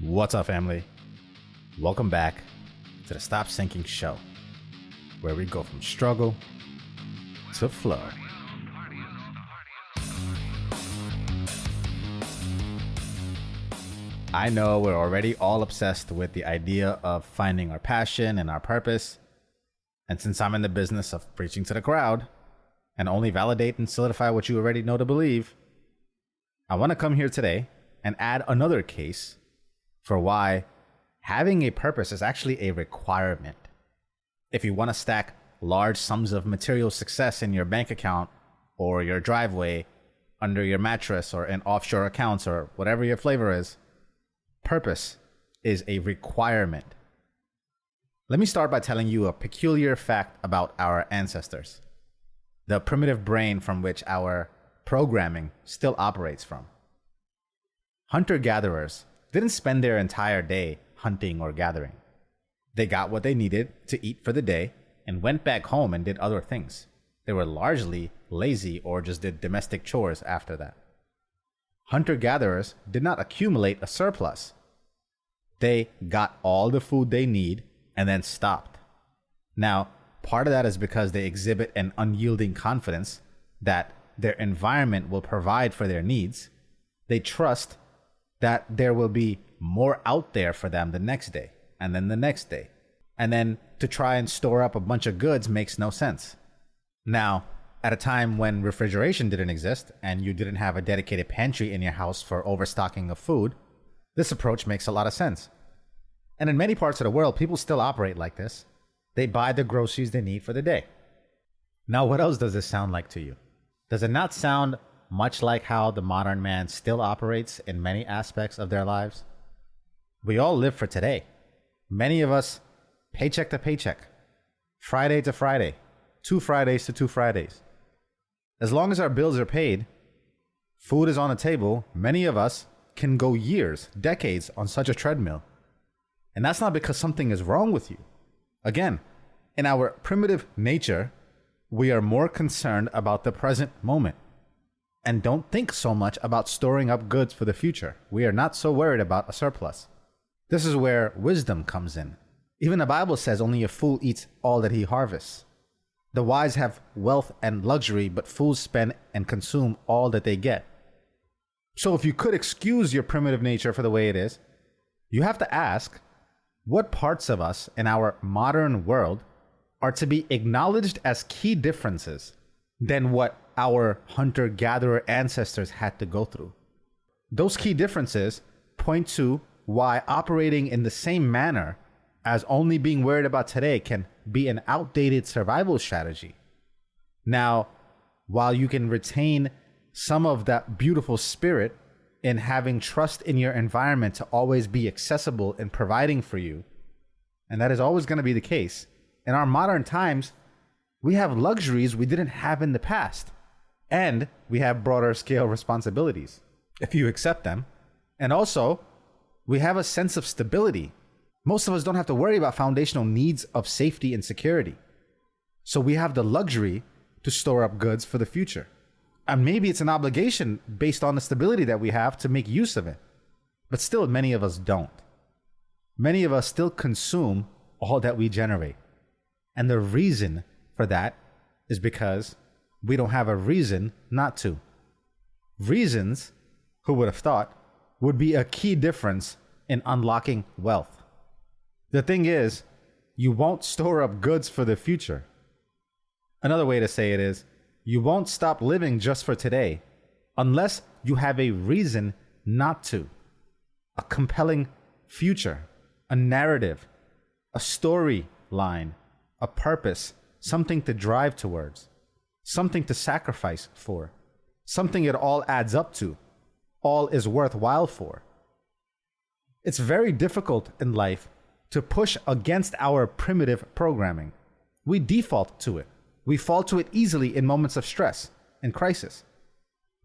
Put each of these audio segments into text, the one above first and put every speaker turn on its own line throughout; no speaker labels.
What's up, family? Welcome back to the Stop Sinking Show, where we go from struggle to flow. I know we're already all obsessed with the idea of finding our passion and our purpose. And since I'm in the business of preaching to the crowd and only validate and solidify what you already know to believe, I want to come here today and add another case for why having a purpose is actually a requirement. If you want to stack large sums of material success in your bank account or your driveway, under your mattress, or in offshore accounts, or whatever your flavor is, purpose is a requirement. Let me start by telling you a peculiar fact about our ancestors, the primitive brain from which our programming still operates from. Hunter-gatherers didn't spend their entire day hunting or gathering. They got what they needed to eat for the day and went back home and did other things. They were largely lazy or just did domestic chores after that. Hunter-gatherers did not accumulate a surplus. They got all the food they need and then stopped. Now, part of that is because they exhibit an unyielding confidence that their environment will provide for their needs. They trust that there will be more out there for them the next day, and then the next day. And then to try and store up a bunch of goods makes no sense. Now, at a time when refrigeration didn't exist and you didn't have a dedicated pantry in your house for overstocking of food, this approach makes a lot of sense. And in many parts of the world, people still operate like this. They buy the groceries they need for the day. Now, what else does this sound like to you? Does it not sound much like how the modern man still operates in many aspects of their lives? We all live for today. Many of us paycheck to paycheck, Friday to Friday, 2 Fridays to 2 Fridays. As long as our bills are paid, food is on the table, many of us can go years, decades on such a treadmill. And that's not because something is wrong with you. Again, in our primitive nature, we are more concerned about the present moment and don't think so much about storing up goods for the future. We are not so worried about a surplus. This is where wisdom comes in. Even the Bible says only a fool eats all that he harvests. The wise have wealth and luxury, but fools spend and consume all that they get. So if you could excuse your primitive nature for the way it is, you have to ask, what parts of us in our modern world are to be acknowledged as key differences than what our hunter-gatherer ancestors had to go through? Those key differences point to why operating in the same manner as only being worried about today can be an outdated survival strategy. Now, while you can retain some of that beautiful spirit in having trust in your environment to always be accessible and providing for you, and that is always going to be the case, in our modern times, we have luxuries we didn't have in the past. And we have broader scale responsibilities, if you accept them. And also, we have a sense of stability. Most of us don't have to worry about foundational needs of safety and security. So we have the luxury to store up goods for the future. And maybe it's an obligation based on the stability that we have to make use of it. But still, many of us don't. Many of us still consume all that we generate. And the reason for that is because we don't have a reason not to. Reasons, who would have thought, would be a key difference in unlocking wealth. The thing is, you won't store up goods for the future. Another way to say it is, you won't stop living just for today unless you have a reason not to. A compelling future, a narrative, a storyline, a purpose, something to drive towards, something to sacrifice for, something it all adds up to, all is worthwhile for. It's very difficult in life to push against our primitive programming. We default to it. We fall to it easily in moments of stress and crisis.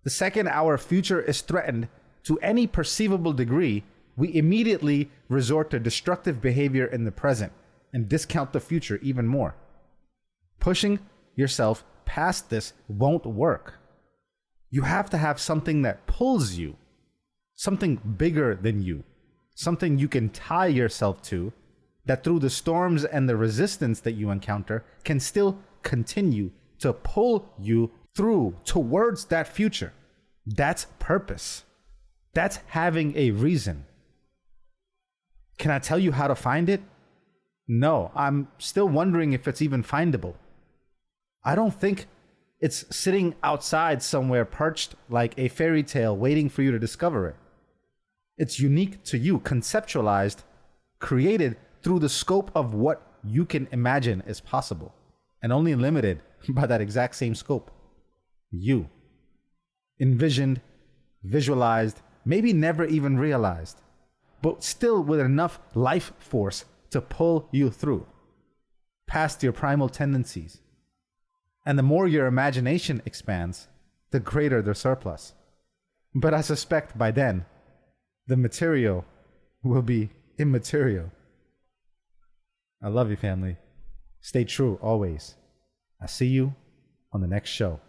The second our future is threatened to any perceivable degree, we immediately resort to destructive behavior in the present and discount the future even more. Pushing yourself past this won't work. You have to have something that pulls you, something bigger than you, something you can tie yourself to, that through the storms and the resistance that you encounter can still continue to pull you through towards that future. That's purpose. That's having a reason. Can I tell you how to find it? No, I'm still wondering if it's even findable. I don't think it's sitting outside somewhere perched like a fairy tale waiting for you to discover it. It's unique to you, conceptualized, created through the scope of what you can imagine is possible, and only limited by that exact same scope. You. Envisioned, visualized, maybe never even realized, but still with enough life force to pull you through, past your primal tendencies. And the more your imagination expands, the greater the surplus. But I suspect by then, the material will be immaterial. I love you, family. Stay true always. I'll see you on the next show.